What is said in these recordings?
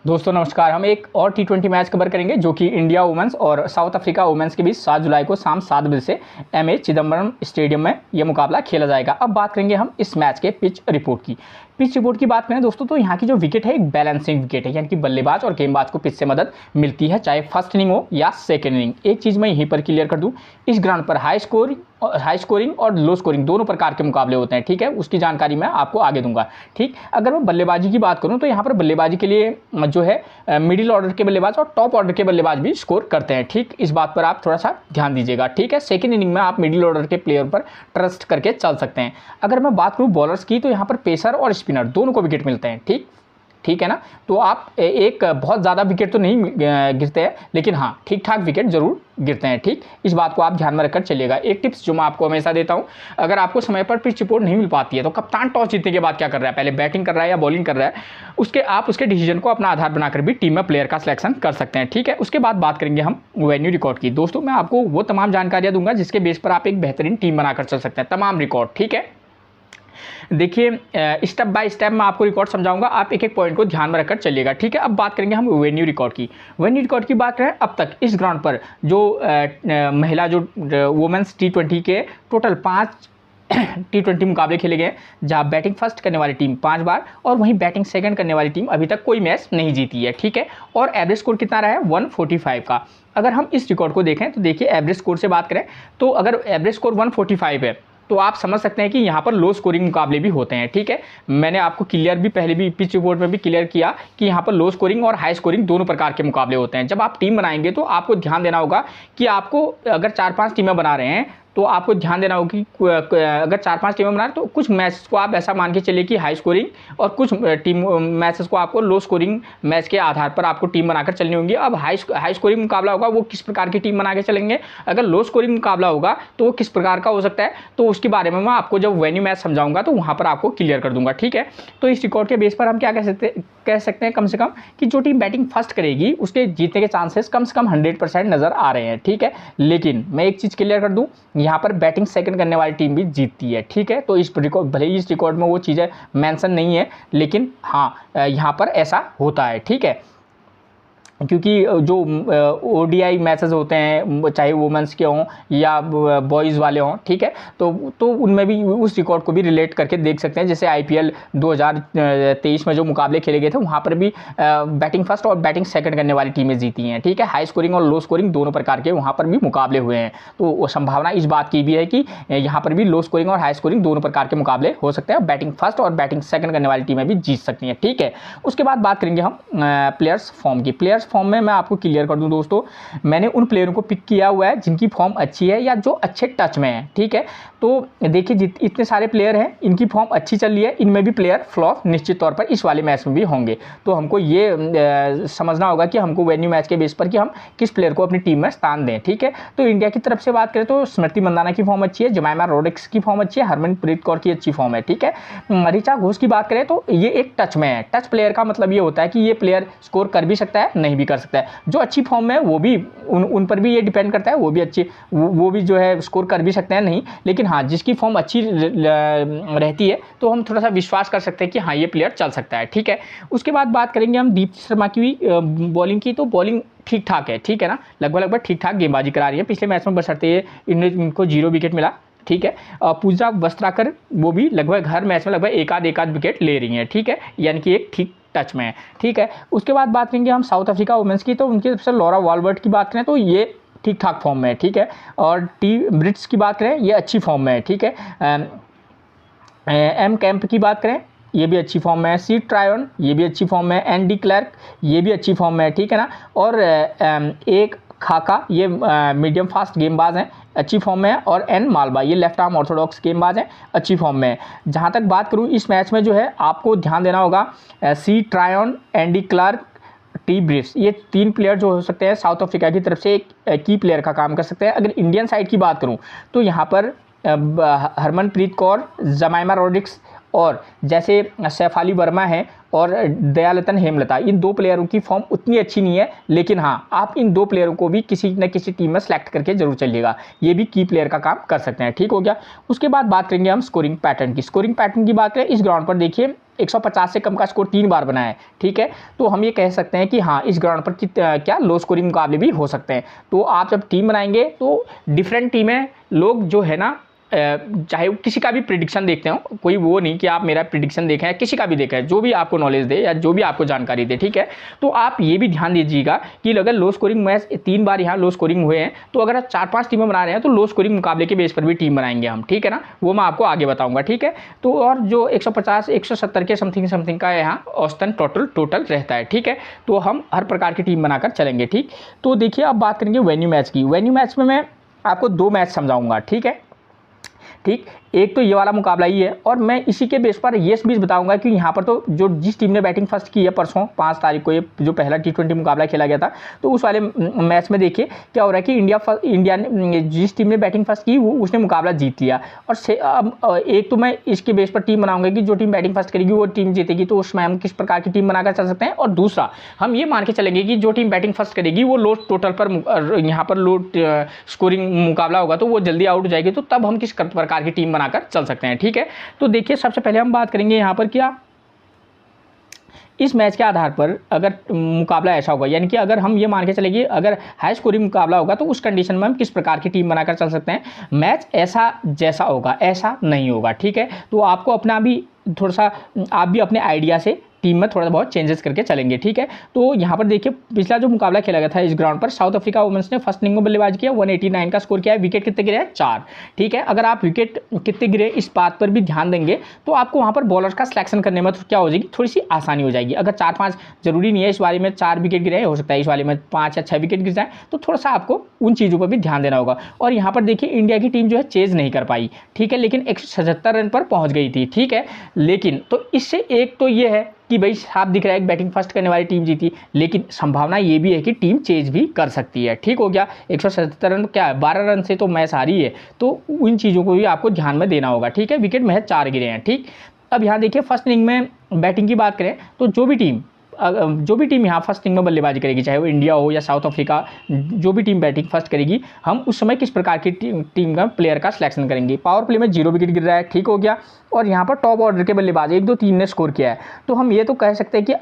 दोस्तों नमस्कार। हम एक और T20 मैच कवर करेंगे जो कि इंडिया वुमेंस और साउथ अफ्रीका वुमेंस के बीच 7 जुलाई को शाम 7 बजे से एमए चिदम्बरम स्टेडियम में यह मुकाबला खेला जाएगा। अब बात करेंगे हम इस मैच के पिच रिपोर्ट की। पिच रिपोर्ट की बात करें दोस्तों तो यहाँ की जो विकेट है एक बैलेंसिंग विकेट है, यानी कि बल्लेबाज और गेंदबाज को पिच से मदद मिलती है, चाहे फर्स्ट इनिंग हो या सेकेंड इनिंग। एक चीज़ मैं यहीं पर क्लियर कर दूँ, इस ग्राउंड पर हाई स्कोरिंग और लो स्कोरिंग दोनों प्रकार के मुकाबले होते हैं, ठीक है। उसकी जानकारी मैं आपको आगे दूंगा, ठीक। अगर मैं बल्लेबाजी की बात करूं तो यहाँ पर बल्लेबाजी के लिए जो है मिडिल ऑर्डर के बल्लेबाज और टॉप ऑर्डर के बल्लेबाज भी स्कोर करते हैं, ठीक। इस बात पर आप थोड़ा सा ध्यान दीजिएगा, ठीक है। सेकंड इनिंग में आप मिडिल ऑर्डर के प्लेयर पर ट्रस्ट करके चल सकते हैं। अगर मैं बात करूं बॉलर्स की तो यहाँ पर पेसर और स्पिनर दोनों को विकेट मिलते हैं, ठीक है ना। तो आप एक बहुत ज़्यादा विकेट तो नहीं गिरते हैं, लेकिन हाँ ठीक ठाक विकेट जरूर गिरते हैं, ठीक। इस बात को आप ध्यान में रखकर चलिएगा। एक टिप्स जो मैं आपको हमेशा देता हूं, अगर आपको समय पर पिच रिपोर्ट नहीं मिल पाती है तो कप्तान टॉस जीतने के बाद क्या कर रहा है, पहले बैटिंग कर रहा है या बॉलिंग कर रहा है, आप उसके डिसीजन को अपना आधार बनाकर भी टीम में प्लेयर का सिलेक्शन कर सकते हैं, ठीक है। उसके बाद बात करेंगे हम वेन्यू रिकॉर्ड की। दोस्तों मैं आपको वो तमाम जानकारियाँ दूंगा जिसके बेस पर आप एक बेहतरीन टीम बनाकर चल सकते हैं, तमाम रिकॉर्ड, ठीक है। देखिए स्टेप बाय स्टेप मैं आपको रिकॉर्ड समझाऊंगा, आप एक एक पॉइंट को ध्यान में रखकर चलिएगा, ठीक है। अब बात करेंगे हम वेन्यू रिकॉर्ड की। वेन्यू रिकॉर्ड की बात करें, अब तक इस ग्राउंड पर जो महिला जो वुमेन्स T20 के टोटल 5 T20 मुकाबले खेले गए, जहां बैटिंग फर्स्ट करने वाली टीम 5 बार और वहीं बैटिंग सेकंड करने वाली टीम अभी तक कोई मैच नहीं जीती है, ठीक है। और एवरेज स्कोर कितना रहा है 145 का। अगर हम इस रिकॉर्ड को देखें तो देखिए एवरेज स्कोर से बात करें तो अगर एवरेज स्कोर 145 है तो आप समझ सकते हैं कि यहाँ पर लो स्कोरिंग मुकाबले भी होते हैं, ठीक है। मैंने आपको क्लियर भी पहले भी पिच रिपोर्ट में भी क्लियर किया कि यहाँ पर लो स्कोरिंग और हाई स्कोरिंग दोनों प्रकार के मुकाबले होते हैं। जब आप टीम बनाएंगे तो आपको ध्यान देना होगा कि आपको अगर 4-5 टीमें बना रहे हैं तो आपको ध्यान देना होगा कि अगर 4-5 टीमें बना रहे तो कुछ मैचेस को आप ऐसा मान के चलिए कि हाई स्कोरिंग और कुछ मैचेस को आपको लो स्कोरिंग मैच के आधार पर आपको टीम बनाकर चलनी होंगी। अब हाई स्कोरिंग मुकाबला होगा वो किस प्रकार की टीम बना के चलेंगे, अगर लो स्कोरिंग मुकाबला होगा तो वो किस प्रकार का हो सकता है, तो उसके बारे में मैं आपको जब वेन्यू मैच समझाऊंगा तो वहाँ पर आपको क्लियर कर दूंगा, ठीक है। तो इस रिकॉर्ड के बेस पर हम क्या कह सकते हैं कम से कम कि जो टीम बैटिंग फर्स्ट करेगी उसके जीतने के चांसेस कम से कम 100% नजर आ रहे हैं, ठीक है। लेकिन मैं एक चीज़ क्लियर कर दूं, यहाँ पर बैटिंग सेकंड करने वाली टीम भी जीतती है, ठीक है। तो इस रिकॉर्ड भले ही इस रिकॉर्ड में वो चीज़ें मेंशन नहीं है, लेकिन हाँ यहाँ पर ऐसा होता है, ठीक है। क्योंकि जो ODI मैचेस होते हैं चाहे वुमेंस के हों या बॉयज़ वाले हों, ठीक है, तो उनमें भी उस रिकॉर्ड को भी रिलेट करके देख सकते हैं। जैसे IPL 2023 में जो मुकाबले खेले गए थे वहाँ पर भी बैटिंग फर्स्ट और बैटिंग सेकंड करने वाली टीमें जीती हैं, ठीक है। हाई स्कोरिंग और लो स्कोरिंग दोनों प्रकार के वहाँ पर भी मुकाबले हुए हैं, तो वो संभावना इस बात की भी है कि यहाँ पर भी लो स्कोरिंग और हाई स्कोरिंग दोनों प्रकार के मुकाबले हो सकते हैं। बैटिंग फर्स्ट और बैटिंग सेकंड करने वाली टीमें भी जीत सकती हैं, ठीक है। उसके बाद बात करेंगे हम प्लेयर्स फॉर्म की। प्लेयर्स फॉर्म में मैं आपको क्लियर कर दूं दोस्तों, मैंने उन प्लेयरों को पिक किया हुआ है जिनकी फॉर्म अच्छी है या जो अच्छे टच में है, ठीक है। तो देखिए इतने सारे प्लेयर हैं, इनकी फॉर्म अच्छी चल रही है, इनमें भी प्लेयर फ्लॉप निश्चित तौर पर इस वाले मैच में भी होंगे। तो हमको ये समझना होगा कि हमको वेन्यू मैच के बेस पर कि हम किस प्लेयर को अपनी टीम में स्थान दें, ठीक है। तो इंडिया की तरफ से बात करें तो स्मृति मंदाना की फॉर्म अच्छी है, जमाइमा रोड्रिग्स की फॉर्म अच्छी है, हरमनप्रीत कौर की अच्छी फॉर्म है, ठीक है। ऋचा घोष की बात करें तो ये एक टच में है। टच प्लेयर का मतलब ये होता है कि ये प्लेयर स्कोर कर भी सकता है, नहीं भी कर सकता है। जो अच्छी फॉर्म में वो भी उन पर भी ये डिपेंड करता है, वो भी जो है स्कोर कर भी सकते हैं, नहीं, लेकिन हाँ जिसकी फॉर्म अच्छी रहती है तो हम थोड़ा सा विश्वास कर सकते हैं कि हाँ ये प्लेयर चल सकता है, ठीक है। उसके बाद बात करेंगे हम दीप्ति शर्मा की बॉलिंग की। तो बॉलिंग ठीक ठाक है, ठीक है ना, लगभग ठीक ठाक गेंदबाजी करा रही है। पिछले मैच में बशर्ते इनको 0 विकेट मिला, ठीक है। पूजा वस्त्राकर वो भी लगभग हर मैच में लगभग एक आध विकेट ले रही हैं, ठीक है, यानी कि एक ठीक टच में है, ठीक है। उसके बाद बात करेंगे हम साउथ अफ्रीका वुमेंस की। तो उनकी तरफ से लॉरा वॉलबर्ट की बात करें तो ये ठीक ठाक फॉर्म में है, ठीक है। और टी ब्रिट्स की बात करें ये अच्छी फॉर्म में है, ठीक है। एम कैंप की बात करें ये भी अच्छी फॉर्म में है। सी ट्रायन ये भी अच्छी फॉर्म में है। एन डी क्लर्क ये भी अच्छी फॉर्म में है, ठीक है ना। और एक खाका ये मीडियम फास्ट गेंदबाज हैं, अच्छी फॉर्म में है। और एन मालवा ये लेफ्ट आर्म ऑर्थोडॉक्स गेंदबाज हैं, अच्छी फॉर्म में है। जहाँ तक बात करूँ इस मैच में जो है आपको ध्यान देना होगा, सी ट्रायन, एंडी क्लार्क, टी ब्रिट्स ये 3 प्लेयर जो हो सकते हैं साउथ अफ्रीका की तरफ से एक की प्लेयर का काम कर सकते हैं। अगर इंडियन साइड की बात करूँ तो यहाँ पर हरमनप्रीत कौर, जमाइमा रोड्रिग्स और जैसे सैफ अली वर्मा है और दयालतन हेमलता, इन 2 प्लेयरों की फॉर्म उतनी अच्छी नहीं है, लेकिन हाँ आप इन 2 प्लेयरों को भी किसी न किसी टीम में सेलेक्ट करके जरूर चलिएगा, ये भी की प्लेयर का काम कर सकते हैं, ठीक हो गया। उसके बाद बात करेंगे हम स्कोरिंग पैटर्न की। स्कोरिंग पैटर्न की बात करें इस ग्राउंड पर देखिए 150 से कम का स्कोर 3 बार बनाया है, ठीक है, तो हम ये कह सकते हैं कि हाँ इस ग्राउंड पर क्या लो स्कोरिंग मुकाबले भी हो सकते हैं। तो आप जब टीम बनाएंगे तो डिफरेंट टीमें लोग जो है ना चाहे किसी का भी प्रिडिक्शन देखते हो, कोई वो नहीं कि आप मेरा प्रिडिक्शन देखें, किसी का भी देखें, जो भी आपको नॉलेज दे या जो भी आपको जानकारी दे, ठीक है, तो आप ये भी ध्यान दीजिएगा कि अगर लो स्कोरिंग मैच 3 बार यहाँ लो स्कोरिंग हुए हैं तो अगर 4-5 टीमें बना रहे हैं तो लो स्कोरिंग मुकाबले के बेस पर भी टीम बनाएंगे हम, ठीक है ना, वो मैं आपको आगे बताऊंगा, ठीक है। तो और जो 150-170 के समथिंग का यहाँ औसतन टोटल रहता है, ठीक है, तो हम हर प्रकार की टीम बनाकर चलेंगे, ठीक। तो देखिए अब बात करेंगे वेन्यू मैच की। वेन्यू मैच में मैं आपको 2 मैच समझाऊंगा, ठीक है, ठीक। एक तो ये वाला मुकाबला ही है और मैं इसी के बेस पर ये भी बताऊंगा कि यहाँ पर तो जो जिस टीम ने बैटिंग फर्स्ट की है परसों 5 तारीख को, ये जो पहला T20 मुकाबला खेला गया था, तो उस वाले मैच में देखिए क्या हो रहा है कि इंडिया ने जिस टीम ने बैटिंग फर्स्ट की उसने मुकाबला जीत लिया। और अब एक तो मैं इसके बेस पर टीम बनाऊंगा कि जो टीम बैटिंग फर्स्ट करेगी वो टीम जीतेगी, तो उसमें हम किस प्रकार की टीम बनाकर चल सकते हैं। और दूसरा हम ये मान के चलेंगे कि जो टीम बैटिंग फर्स्ट करेगी वो लो टोटल पर यहाँ पर लो स्कोरिंग मुकाबला होगा तो वो जल्दी आउट हो जाएगी, तो तब हम किस प्रकार की टीम बनाकर चल सकते हैं, ठीक है। तो देखिए सबसे पहले हम बात करेंगे यहाँ पर क्या इस मैच के आधार पर अगर मुकाबला ऐसा होगा, यानी कि अगर हम ये मान के चलेंगे अगर हाई स्कोरिंग मुकाबला होगा तो उस कंडीशन में हम किस प्रकार की टीम बनाकर चल सकते हैं। मैच ऐसा जैसा होगा ऐसा नहीं होगा, ठीक है। तो आपको अपना भी थोड़ा सा आप भी अपने आइडिया से टीम में थोड़ा बहुत चेंजेस करके चलेंगे, ठीक है। तो यहाँ पर देखिए पिछला जो मुकाबला खेला गया था इस ग्राउंड पर, साउथ अफ्रीका वुमेन्स ने फर्स्ट इनिंग में बल्लेबाजी किया, 189 का स्कोर किया है, विकेट कितने गिरे हैं 4, ठीक है। अगर आप विकेट कितने गिरे इस बात पर भी ध्यान देंगे तो आपको वहाँ पर बॉलर्स का सिलेक्शन करने में क्या हो जाएगी, थोड़ी सी आसानी हो जाएगी। अगर 4-5 जरूरी नहीं है, इस वाले में 4 विकेट गिरे, हो सकता है इस वाले में 5 या 6 विकेट गिर जाए, तो थोड़ा सा आपको उन चीज़ों पर भी ध्यान देना होगा। और यहाँ पर देखिए इंडिया की टीम जो है चेज नहीं कर पाई, ठीक है, लेकिन 177 रन पर पहुँच गई थी, ठीक है। लेकिन तो इससे एक तो ये है कि भाई साफ दिख रहा है कि बैटिंग फर्स्ट करने वाली टीम जीती, लेकिन संभावना ये भी है कि टीम चेज भी कर सकती है, ठीक हो गया। 177 रन क्या है, 12 रन से तो मैच हारी है, तो उन चीज़ों को भी आपको ध्यान में देना होगा, ठीक है। विकेट महज 4 गिरे हैं, ठीक। अब यहाँ देखिए फर्स्ट इनिंग में बैटिंग की बात करें तो जो भी टीम यहाँ फर्स्ट इनिंग में बल्लेबाजी करेगी, चाहे वो इंडिया हो या साउथ अफ्रीका, जो भी टीम बैटिंग फर्स्ट करेगी, हम उस समय किस प्रकार की टीम का प्लेयर का सिलेक्शन करेंगे। पावर प्ले में 0 विकेट गिर रहा है, ठीक हो गया। और यहाँ पर टॉप ऑर्डर के बल्लेबाज 1, 2, 3 ने स्कोर किया है, तो हम ये तो कह सकते हैं कि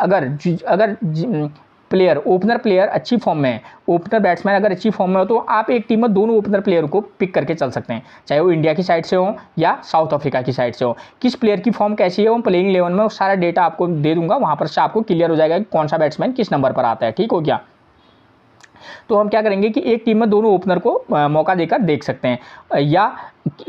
अगर ओपनर प्लेयर अच्छी फॉर्म में है, ओपनर बैट्समैन अगर अच्छी फॉर्म में हो तो आप एक टीम में दोनों ओपनर प्लेयर को पिक करके चल सकते हैं, चाहे वो इंडिया की साइड से हो या साउथ अफ्रीका की साइड से हो। किस प्लेयर की फॉर्म कैसी है वो प्लेइंग 11 में सारा डेटा आपको दे दूंगा, वहाँ पर से आपको क्लियर हो जाएगा कि कौन सा बैट्समैन किस नंबर पर आता है, ठीक हो गया। तो हम क्या करेंगे कि एक टीम में दोनों ओपनर को मौका देकर देख सकते हैं, या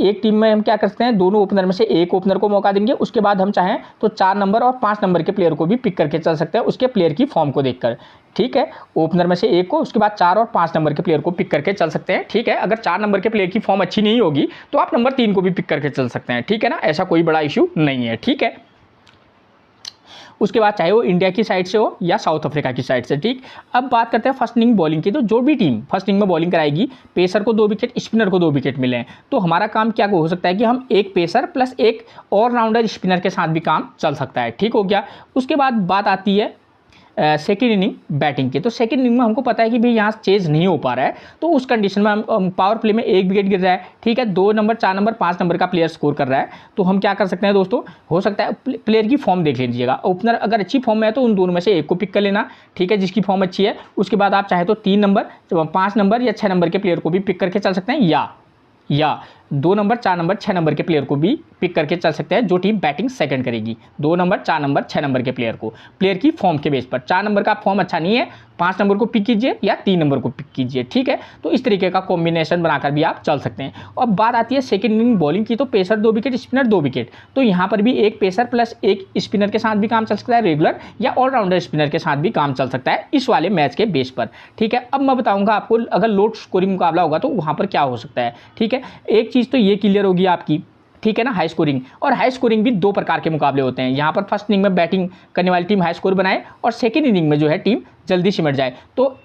एक टीम में हम क्या करते हैं दोनों ओपनर में से एक ओपनर को मौका देंगे, उसके बाद हम चाहें तो 4 नंबर और 5 नंबर के प्लेयर को भी पिक करके चल सकते हैं उसके प्लेयर की फॉर्म को देखकर, ठीक है। ओपनर में से एक को, उसके बाद 4 और 5 नंबर के प्लेयर को पिक करके चल सकते हैं, ठीक है। अगर 4 नंबर के प्लेयर की फॉर्म अच्छी नहीं होगी तो आप नंबर 3 को भी पिक करके चल सकते हैं, ठीक है ना, ऐसा कोई बड़ा इशू नहीं है, ठीक है। उसके बाद चाहे वो इंडिया की साइड से हो या साउथ अफ्रीका की साइड से, ठीक। अब बात करते हैं फर्स्ट इनिंग बॉलिंग की। तो जो भी टीम फर्स्ट इनिंग में बॉलिंग कराएगी, पेसर को 2 विकेट, स्पिनर को 2 विकेट मिले हैं, तो हमारा काम क्या हो सकता है कि हम एक पेसर प्लस एक ऑलराउंडर स्पिनर के साथ भी काम चल सकता है, ठीक हो गया। उसके बाद बात आती है सेकेंड इनिंग बैटिंग की। तो सेकेंड इनिंग में हमको पता है कि भाई यहाँ चेज नहीं हो पा रहा है, तो उस कंडीशन में हम पावर प्ले में 1 विकेट गिर रहा है, ठीक है, 2 नंबर 4 नंबर 5 नंबर का प्लेयर स्कोर कर रहा है, तो हम क्या कर सकते हैं दोस्तों, हो सकता है प्लेयर की फॉर्म देख लीजिएगा। ओपनर अगर अच्छी फॉर्म में है तो उन दोनों में से एक को पिक कर लेना, ठीक है, जिसकी फॉर्म अच्छी है। उसके बाद आप चाहे तो 3 नंबर 5 नंबर या 6 नंबर के प्लेयर को भी पिक करके चल सकते हैं, या 2 नंबर 4 नंबर 6 नंबर के प्लेयर को भी पिक करके चल सकते हैं जो टीम बैटिंग सेकंड करेगी। 2 नंबर 4 नंबर 6 नंबर के प्लेयर को प्लेयर की फॉर्म के बेस पर, 4 नंबर का फॉर्म अच्छा नहीं है 5 नंबर को पिक कीजिए या 3 नंबर को पिक कीजिए, ठीक है। तो इस तरीके का कॉम्बिनेशन बनाकर भी आप चल सकते हैं। अब बात आती है सेकंड इनिंग बॉलिंग की। तो पेसर 2 विकेट, स्पिनर 2 विकेट, तो यहाँ पर भी एक पेसर प्लस एक स्पिनर के साथ भी काम चल सकता है रेगुलर, या ऑलराउंडर स्पिनर के साथ भी काम चल सकता है इस वाले मैच के बेस पर, ठीक है। अब मैं बताऊंगा आपको अगर लो स्कोरिंग मुकाबला होगा तो वहाँ पर क्या हो सकता है, ठीक है। एक चीज़ तो ये क्लियर होगी आपकी, ठीक है ना, हाई स्कोरिंग। और हाई स्कोरिंग भी 2 प्रकार के मुकाबले होते हैं। यहाँ पर फर्स्ट इनिंग में बैटिंग करने वाली टीम हाई स्कोर बनाए और सेकंड इनिंग में जो है टीम जल्दी सिमट जाए। तो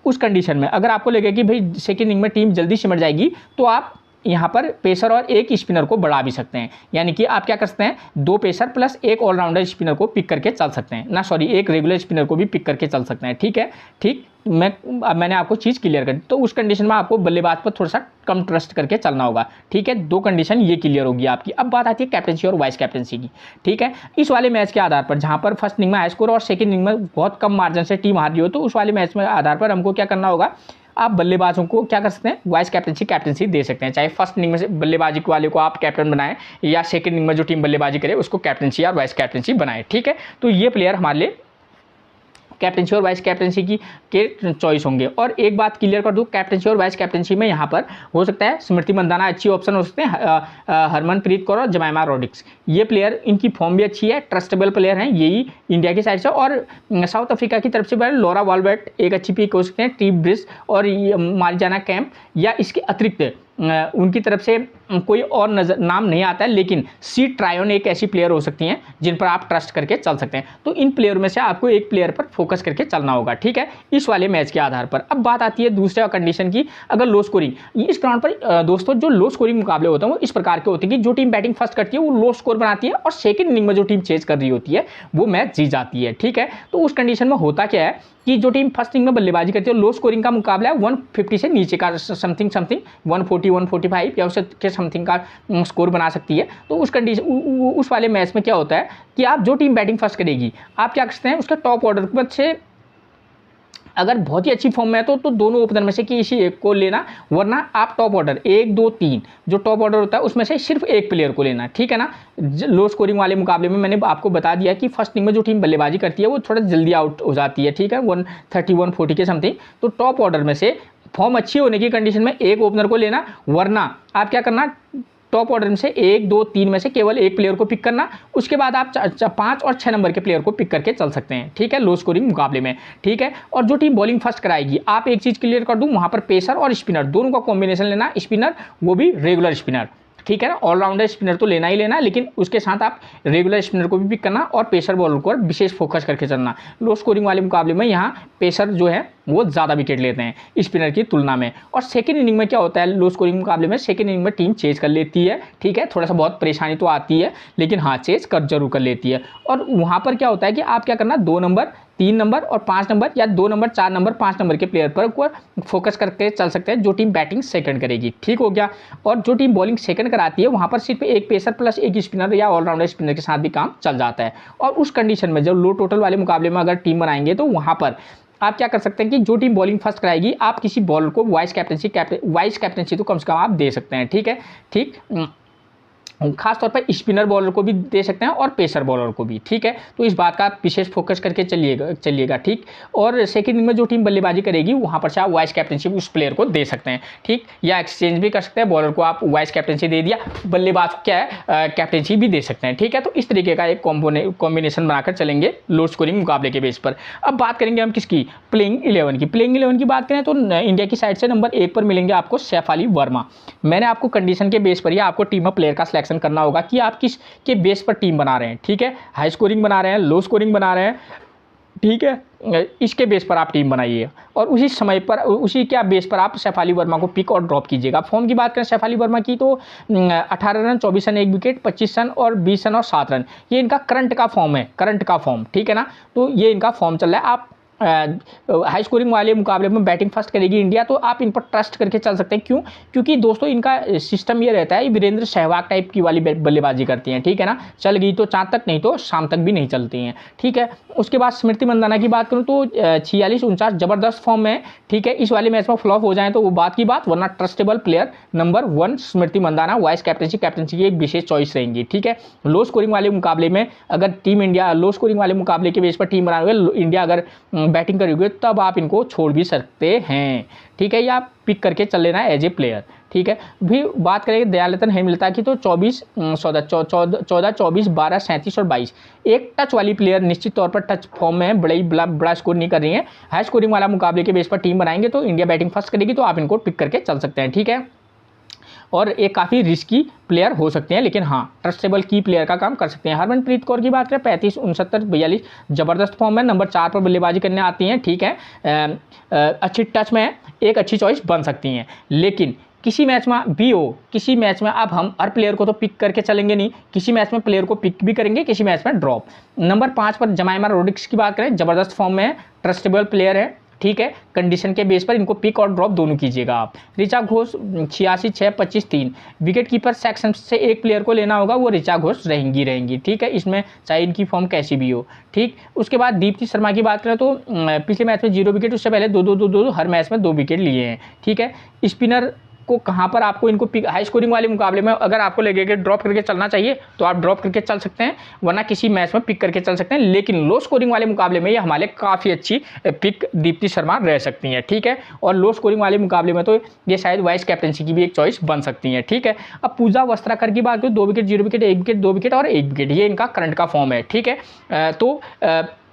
उस कंडीशन में अगर आपको लगे कि भाई सेकंड इनिंग में टीम जल्दी सिमट जाएगी तो आप यहाँ पर पेसर और एक स्पिनर को बढ़ा भी सकते हैं, यानी कि आप क्या कर सकते हैं 2 पेसर प्लस एक ऑलराउंडर स्पिनर को पिक करके चल सकते हैं, एक रेगुलर स्पिनर को भी पिक करके चल सकते हैं, ठीक है, ठीक। मैंने आपको चीज़ क्लियर कर दी। तो उस कंडीशन में आपको बल्लेबाज पर थोड़ा सा कम ट्रस्ट करके चलना होगा, ठीक है। 2 कंडीशन ये क्लियर होगी आपकी। अब बात आती है कैप्टनसी और वाइस कैप्टनसी की, ठीक है। इस वाले मैच के आधार पर जहां पर फर्स्ट इनिंग में हाई स्कोर और सेकंड इनिंग में बहुत कम मार्जिन से टीम हार रही हो, तो उस वाले मैच में आधार पर हमको क्या करना होगा, आप बल्लेबाजों को क्या कर सकते हैं, वाइस कैप्टनसी दे सकते हैं। चाहे फर्स्ट इनिंग में से बल्लेबाजी वाले को आप कैप्टन बनाएं या सेकंड इनिंग में जो टीम बल्लेबाजी करे उसको कैप्टनसी या वाइस कैप्टनसी बनाएं, ठीक है। तो ये प्लेयर हमारे लिए कैप्टनसी और वाइस कैप्टनसी की के चॉइस होंगे। और एक बात क्लियर कर दूं, कैप्टनसी और वाइस कैप्टनसी में यहाँ पर हो सकता है स्मृति मंदाना अच्छी ऑप्शन हो सकते हैं, हरमनप्रीत कौर और जमाइमा रोड्रिग्स, ये प्लेयर इनकी फॉर्म भी अच्छी है, ट्रस्टेबल प्लेयर हैं यही इंडिया की साइड से। और साउथ अफ्रीका की तरफ से लॉरा वॉलबर्ट एक अच्छी पिक हो सकते हैं, टीम ब्रिस और मारिजाना कैम्प, या इसके अतिरिक्त उनकी तरफ से कोई और नाम नहीं आता है, लेकिन सी ट्रायन एक ऐसी प्लेयर हो सकती हैं जिन पर आप ट्रस्ट करके चल सकते हैं। तो इन प्लेयर में से आपको एक प्लेयर पर फोकस करके चलना होगा, ठीक है, इस वाले मैच के आधार पर। अब बात आती है दूसरे कंडीशन की, अगर लो स्कोरिंग, इस ग्राउंड पर दोस्तों जो लो स्कोरिंग मुकाबले होते हैं वो इस प्रकार के होते हैं कि जो टीम बैटिंग फर्स्ट करती है वो लो स्कोर बनाती है और सेकंड इनिंग में जो टीम चेज कर रही होती है वो मैच जीत जाती है, ठीक है। तो उस कंडीशन में होता क्या है कि जो टीम फर्स्ट इनिंग में बल्लेबाजी करती है, लो स्कोरिंग का मुकाबला है 150 से नीचे का, समथिंग 140 145 या उसके समथिंग का स्कोर बना सकती है। तो उस कंडीशन उस वाले मैच में क्या होता है कि आप जो टीम बैटिंग फर्स्ट करेगी आप क्या करते हैं, उसके टॉप ऑर्डर में से अगर बहुत ही अच्छी फॉर्म में है तो दोनों ओपनर में से किसी एक को लेना, वरना आप टॉप ऑर्डर 1 2 3 जो टॉप ऑर्डर होता है उसमें से सिर्फ एक प्लेयर को लेना, ठीक है ना। लो स्कोरिंग वाले मुकाबले में मैंने आपको बता दिया कि फर्स्ट इनिंग में जो टीम बल्लेबाजी करती है वो थोड़ा जल्दी आउट हो जाती है, ठीक है, 130 140 के समथिंग। तो टॉप ऑर्डर में से फॉर्म अच्छी होने की कंडीशन में एक ओपनर को लेना, वरना आप क्या करना, टॉप ऑर्डर में से 1 2 3 में से केवल एक प्लेयर को पिक करना, उसके बाद आप 5 और 6 नंबर के प्लेयर को पिक करके चल सकते हैं, ठीक है, लो स्कोरिंग मुकाबले में, ठीक है। और जो टीम बॉलिंग फर्स्ट कराएगी, आप एक चीज़ क्लियर कर दूं, वहां पर पेसर और स्पिनर दोनों का कॉम्बिनेशन लेना, स्पिनर वो भी रेगुलर स्पिनर, ठीक है ना। ऑलराउंडर स्पिनर तो लेना ही लेना, लेकिन उसके साथ आप रेगुलर स्पिनर को भी पिक करना और पेसर बॉलर को विशेष फोकस करके चलना। लो स्कोरिंग वाले मुकाबले में यहाँ पेसर जो है वो ज़्यादा विकेट लेते हैं स्पिनर की तुलना में। और सेकंड इनिंग में क्या होता है, लो स्कोरिंग मुकाबले में सेकंड इनिंग में टीम चेज कर लेती है, ठीक है, थोड़ा सा बहुत परेशानी तो आती है, लेकिन हाँ चेज कर जरूर कर लेती है। और वहाँ पर क्या होता है कि आप क्या करना, 2 नंबर 3 नंबर और 5 नंबर या 2 नंबर 4 नंबर 5 नंबर के प्लेयर पर फोकस करके चल सकते हैं जो टीम बैटिंग सेकंड करेगी, ठीक हो गया। और जो टीम बॉलिंग सेकंड कराती है वहाँ पर सिर्फ एक पेसर प्लस एक स्पिनर या ऑलराउंडर स्पिनर के साथ भी काम चल जाता है। और उस कंडीशन में जब लो टोटल वाले मुकाबले में अगर टीम बनाएंगे तो वहाँ पर आप क्या कर सकते हैं कि जो टीम बॉलिंग फर्स्ट कराएगी आप किसी बॉलर को वाइस कैप्टनसी तो कम से कम आप दे सकते हैं, ठीक है, ठीक, खासतौर पर स्पिनर बॉलर को भी दे सकते हैं और पेसर बॉलर को भी, ठीक है। तो इस बात का आप विशेष फोकस करके चलिएगा, ठीक। और सेकंड इनिंग में जो टीम बल्लेबाजी करेगी वहां पर से आप वाइस कैप्टनसी उस प्लेयर को दे सकते हैं, ठीक, या एक्सचेंज भी कर सकते हैं, बॉलर को आप वाइस कैप्टनसी दे दिया, बल्लेबाज क्या है कैप्टनसी भी दे सकते हैं, ठीक है। तो इस तरीके का एक कॉम्बिनेशन बनाकर चलेंगे लो स्कोरिंग मुकाबले के बेस पर। अब बात करेंगे हम किसकी, प्लेइंग 11 की। प्लेइंग 11 की बात करें तो इंडिया की साइड से नंबर 1 पर मिलेंगे आपको सैफ अली वर्मा। मैंने आपको कंडीशन के बेस पर ही आपको टीम में प्लेयर का सिलेक्शन करना होगा कि आप किस के बेस पर टीम बना रहे हैं, ठीक है, हाई स्कोरिंग बना रहे हैं, लो स्कोरिंग बना रहे हैं, ठीक है, इसके बेस पर आप टीम बनाइए और उसी समय पर उसी के बेस पर आप सैफ अली वर्मा को पिक और ड्रॉप कीजिएगा। फॉर्म की बात करें सैफ अली वर्मा की तो 18 रन 24 रन 1 विकेट 25 रन और 20 रन और 7 रन, ये इनका करंट का फॉर्म है, करंट का फॉर्म, ठीक है ना। तो ये इनका फॉर्म चल रहा है। आप हाई स्कोरिंग वाले मुकाबले में बैटिंग फर्स्ट करेगी इंडिया तो आप इन पर ट्रस्ट करके चल सकते हैं। क्यों? क्योंकि दोस्तों इनका सिस्टम ये रहता है, वीरेंद्र सहवाग टाइप की वाली बल्लेबाजी करती हैं, ठीक है ना, चल गई तो चाँद तक, नहीं तो शाम तक भी नहीं चलती हैं, ठीक है। उसके बाद स्मृति मंदाना की बात करूँ तो 46-49 जबरदस्त फॉर्म में, ठीक है। इस वाले मैच में फ्लॉप हो जाए तो वो बात की बात, वरना ट्रस्टेबल प्लेयर नंबर 1 स्मृति मंदाना वाइस कैप्टनसी की एक विशेष चॉइस रहेंगी, ठीक है। लो स्कोरिंग वाले मुकाबले में अगर टीम इंडिया लो स्कोरिंग वाले मुकाबले के बेस पर टीम बनाओगे, इंडिया अगर बैटिंग करोगे तब आप इनको छोड़ भी सकते हैं, ठीक है, या पिक करके चल लेना है एज ए प्लेयर, ठीक है। भी बात करेंगे दयालतन हेमलता की तो 14 14 24 12 37 और 22 एक टच वाली प्लेयर निश्चित तौर पर टच फॉर्म में बड़ा स्कोर नहीं कर रही है। हाई स्कोरिंग वाला मुकाबले के बेस पर टीम बनाएंगे तो इंडिया बैटिंग फर्स्ट करेगी तो आप इनको पिक करके चल सकते हैं, ठीक है। और एक काफ़ी रिस्की प्लेयर हो सकते हैं, लेकिन हाँ ट्रस्टेबल की प्लेयर का काम कर सकते हैं। हरमनप्रीत कौर की बात करें 35 69 42 जबरदस्त फॉर्म में, नंबर 4 पर बल्लेबाजी करने आती हैं, ठीक है, अच्छी टच में एक अच्छी चॉइस बन सकती हैं। लेकिन किसी मैच में भी हो, किसी मैच में अब हम हर प्लेयर को तो पिक करके चलेंगे नहीं, किसी मैच में प्लेयर को पिक भी करेंगे, किसी मैच में ड्रॉप। नंबर 5 पर जमाइमा रोड्रिग्स की बात करें, जबरदस्त फॉर्म में है, ट्रस्टेबल प्लेयर है, ठीक है। कंडीशन के बेस पर इनको पिक और ड्रॉप दोनों कीजिएगा आप। Richa Ghosh 86, 6, 25, 3। Wicket keeper section से एक प्लेयर को लेना होगा, वो ऋचा घोष रहेंगी, ठीक है। इसमें चाहे इनकी फॉर्म कैसी भी हो, ठीक। उसके बाद दीप्ति शर्मा की बात करें तो पिछले मैच में 0 विकेट, उससे पहले 2-2 हर मैच में 2 विकेट लिए हैं, ठीक है। स्पिनर को कहाँ पर आपको इनको पिक, हाई स्कोरिंग वाले मुकाबले में अगर आपको लगेगा ड्रॉप करके चलना चाहिए तो आप ड्रॉप करके चल सकते हैं, वरना किसी मैच में पिक करके चल सकते हैं। लेकिन लो स्कोरिंग वाले मुकाबले में ये हमारे काफ़ी अच्छी पिक दीप्ति शर्मा रह सकती हैं, ठीक है। और लो स्कोरिंग वाले मुकाबले में तो ये शायद वाइस कैप्टनसी की भी एक चॉइस बन सकती है, ठीक है। अब पूजा वस्त्राकर की बात करें, 2 विकेट, 0 विकेट, 1 विकेट, 2 विकेट और 1 विकेट, ये इनका करंट का फॉर्म है, ठीक है। तो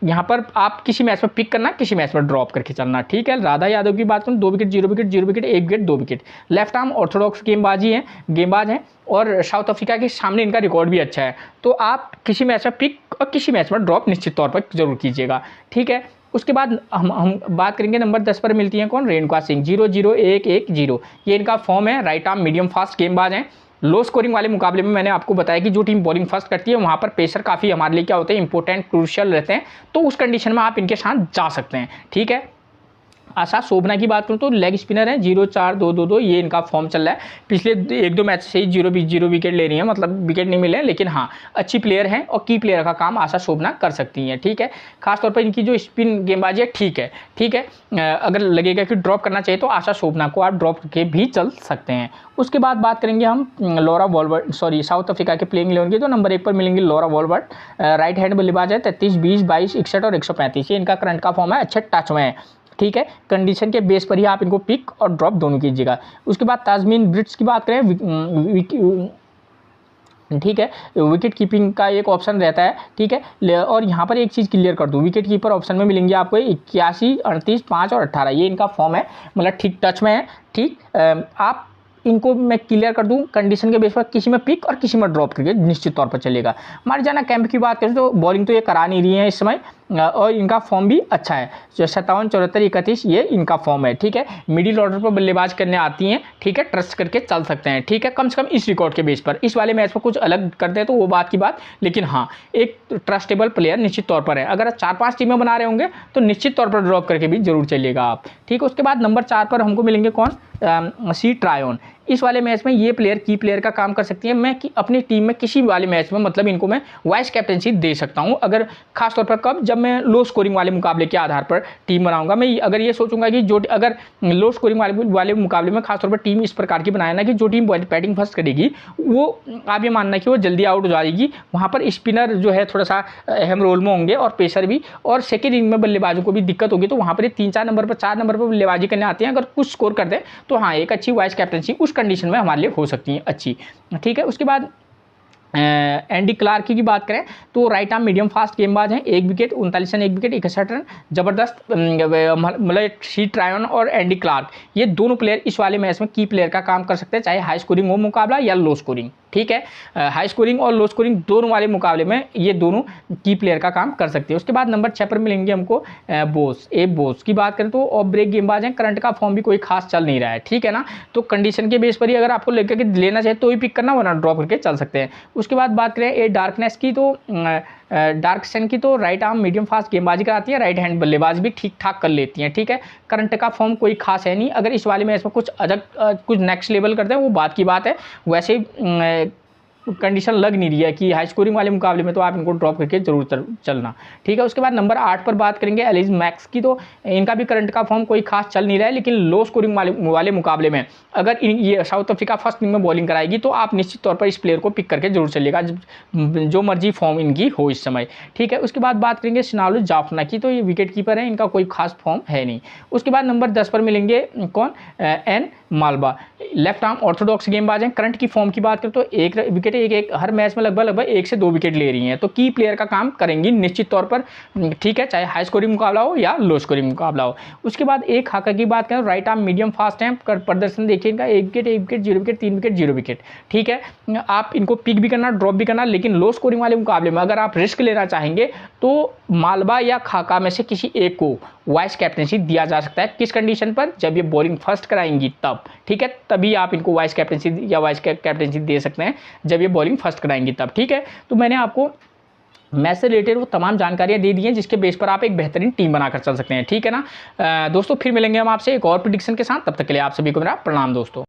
यहाँ पर आप किसी मैच में पिक करना, किसी मैच में ड्रॉप करके चलना, ठीक है। राधा यादव की बात करूँ, 2 wicket, 0 wicket, 0 wicket, 1 wicket, 2 wicket. Left arm Orthodox गेंदबाज हैं और साउथ अफ्रीका के सामने इनका रिकॉर्ड भी अच्छा है। तो आप किसी मैच में पिक और किसी मैच में ड्रॉप निश्चित तौर पर जरूर कीजिएगा, ठीक है। उसके बाद हम बात करेंगे नंबर 10 पर मिलती हैं कौन, रेणुका सिंह, 0-0-1-1-0, ये इनका फॉर्म है। राइट आर्म मीडियम फास्ट गेंदबाज हैं। लो स्कोरिंग वाले मुकाबले में मैंने आपको बताया कि जो टीम बॉलिंग फर्स्ट करती है वहाँ पर पेसर काफ़ी हमारे लिए क्या होते हैं, इंपॉर्टेंट, क्रूशियल रहते हैं। तो उस कंडीशन में आप इनके साथ जा सकते हैं, ठीक है। आशा शोभना की बात करूँ तो लेग स्पिनर है, 0-4-2-2-2, ये इनका फॉर्म चल रहा है। पिछले 1-2 मैच से ही 0 विकेट ले रही है, मतलब विकेट नहीं मिले, लेकिन हाँ अच्छी प्लेयर हैं और की प्लेयर का काम आशा शोभना कर सकती हैं, ठीक है। खासतौर पर इनकी जो स्पिन गेंदबाजी है, ठीक है। अगर लगेगा कि ड्रॉप करना चाहिए तो आशा शोभना को आप ड्रॉप करके भी चल सकते हैं। उसके बाद बात करेंगे हम लॉरा वॉलवर्ट, साउथ अफ्रीका के प्लेइंग 11 की, तो नंबर 1 पर मिलेंगे लॉरा वॉलवर्ट। राइट हैंड बल्लेबाज है, 33, 20, 22, 61 और 135, ये इनका करंट का फॉर्म है, अच्छे टच में है, ठीक है। कंडीशन के बेस पर ही आप इनको पिक और ड्रॉप दोनों कीजिएगा। उसके बाद ताजमीन ब्रिट्स की बात करें, ठीक है, विकेट कीपिंग का एक ऑप्शन रहता है, ठीक है। और यहाँ पर एक चीज़ क्लियर कर दूँ, विकेट कीपर ऑप्शन में मिलेंगे आपको 81, 38, 5 और 18, ये इनका फॉर्म है, मतलब ठीक टच में है, ठीक। आप इनको मैं क्लियर कर दूं, कंडीशन के बेस पर किसी में पिक और किसी में ड्रॉप करके निश्चित तौर पर चलेगा। मार्जाना कैंप की बात करें तो बॉलिंग तो ये करा नहीं रही है इस समय, और इनका फॉर्म भी अच्छा है, 57, 74, 31, ये इनका फॉर्म है, ठीक है। मिडिल ऑर्डर पर बल्लेबाज करने आती हैं, ठीक है, ट्रस्ट करके चल सकते हैं, ठीक है। कम से कम इस रिकॉर्ड के बेस पर, इस वाले मैच में कुछ अलग करते हैं तो वो बात की बात, लेकिन हाँ एक ट्रस्टेबल प्लेयर निश्चित तौर पर है। अगर 4-5 टीमें बना रहे होंगे तो निश्चित तौर पर ड्रॉप करके भी जरूर चलिएगा आप, ठीक है। उसके बाद नंबर 4 पर हमको मिलेंगे कौन, सी ट्रायन। इस वाले मैच में ये प्लेयर की प्लेयर का काम कर सकती है। मैं अपनी टीम में किसी वाले मैच में, मतलब इनको मैं वाइस कैप्टनसी दे सकता हूं, अगर खासतौर पर कब, जब मैं लो स्कोरिंग वाले मुकाबले के आधार पर टीम बनाऊंगा। मैं अगर ये सोचूंगा कि जो, अगर लो स्कोरिंग वाले मुकाबले में खासतौर पर टीम इस प्रकार की बनाया ना कि जो टीम बैटिंग फर्स्ट करेगी वो, आप ये मानना कि वो जल्दी आउट हो जाएगी, वहाँ पर स्पिनर जो है थोड़ा सा अहम रोल में होंगे और पेसर भी, और सेकेंड इनिंग में बल्लेबाजों को भी दिक्कत होगी। तो वहाँ पर 3-4 नंबर पर, 4 नंबर पर बल्लेबाजी करने आते हैं, अगर कुछ स्कोर कर दें तो हाँ एक अच्छी वाइस कैप्टनसी उस कंडीशन में हमारे लिए हो सकती है अच्छी, ठीक है। उसके बाद एंडी क्लार्क की बात करें तो राइट आर्म मीडियम फास्ट गेंदबाज हैं, 1 विकेट, 39 रन, 1 विकेट, 61 रन, जबरदस्त, मतलब सी ट्रायन और एंडी क्लार्क, ये दोनों प्लेयर इस वाले मैच में की प्लेयर का काम कर सकते हैं, चाहे हाई स्कोरिंग हो मुकाबला या लो स्कोरिंग, ठीक है। हाई स्कोरिंग और लो स्कोरिंग दोनों वाले मुकाबले में ये दोनों की प्लेयर का काम कर सकते हैं। उसके बाद नंबर 6 पर मिलेंगे हमको बोस की बात करें तो ऑफ ब्रेक गेंदबाज हैं, करंट का फॉर्म भी कोई खास चल नहीं रहा है, ठीक है ना। तो कंडीशन के बेस पर ही अगर आपको लेकर के लेना चाहिए तो ही पिक करना, वरना ड्रॉप करके चल सकते हैं। उसके बाद बात करें ए डार्कनेस की, तो डार्कसन की तो राइट आर्म मीडियम फास्ट गेंदबाजी कराती है, राइट हैंड बल्लेबाज भी ठीक ठाक कर लेती हैं, ठीक है। करंट का फॉर्म कोई खास है नहीं, अगर इस वाले मैच में कुछ अलग कुछ नेक्स्ट लेवल करते हैं वो बात की बात है, वैसे कंडीशन लग नहीं रही है कि हाई स्कोरिंग वाले मुकाबले में तो आप इनको ड्रॉप करके जरूर चलना, ठीक है। उसके बाद नंबर 8 पर बात करेंगे एलिस मैक्स की, तो इनका भी करंट का फॉर्म कोई खास चल नहीं रहा है, लेकिन लो स्कोरिंग वाले मुकाबले में अगर ये साउथ अफ्रीका फर्स्ट इनिंग में बॉलिंग कराएगी तो आप निश्चित तौर पर इस प्लेयर को पिक करके जरूर चलिएगा, जो मर्जी फॉर्म इनकी हो इस समय, ठीक है। उसके बाद बात करेंगे सिनालू जाफना की, तो ये विकेट कीपर है, इनका कोई खास फॉर्म है नहीं। उसके बाद नंबर 10 पर मिलेंगे कौन, एन मालबा, लेफ्ट आर्म ऑर्थोडॉक्स गेंदबाज हैं। करंट की फॉर्म की बात करें तो 1 विकेट, एक हर मैच में लगभग 1 से 2 विकेट ले रही हैं, तो की प्लेयर का काम करेंगी निश्चित तौर पर, ठीक है, चाहे हाई स्कोरिंग मुकाबला हो या लो स्कोरिंग मुकाबला हो। उसके बाद एक हाका की बात करें, राइट आर्म मीडियम फास्ट हैं, प्रदर्शन देखिए इनका 1 wicket, 1 wicket, 0 wicket, 3 wicket, 0 wicket, ठीक है। आप इनको पिक भी करना, ड्रॉप भी करना, लेकिन लो स्कोरिंग वाले मुकाबले में अगर आप रिस्क लेना चाहेंगे तो मालवा या खाका में से किसी एक को वाइस कैप्टनसी दिया जा सकता है। किस कंडीशन पर, जब ये बॉलिंग फर्स्ट कराएंगी तब, ठीक है, तभी आप इनको वाइस कैप्टनसी या वाइस कैप्टनसी दे सकते हैं, जब ये बॉलिंग फर्स्ट कराएंगी तब, ठीक है। तो मैंने आपको मैच से रिलेटेड वो तमाम जानकारियां दे दी हैं जिसके बेस पर आप एक बेहतरीन टीम बनाकर चल सकते हैं। ठीक है ना दोस्तों, फिर मिलेंगे हम आपसे एक और प्रेडिक्शन के साथ। तब तक के लिए आप सभी को मेरा प्रणाम दोस्तों।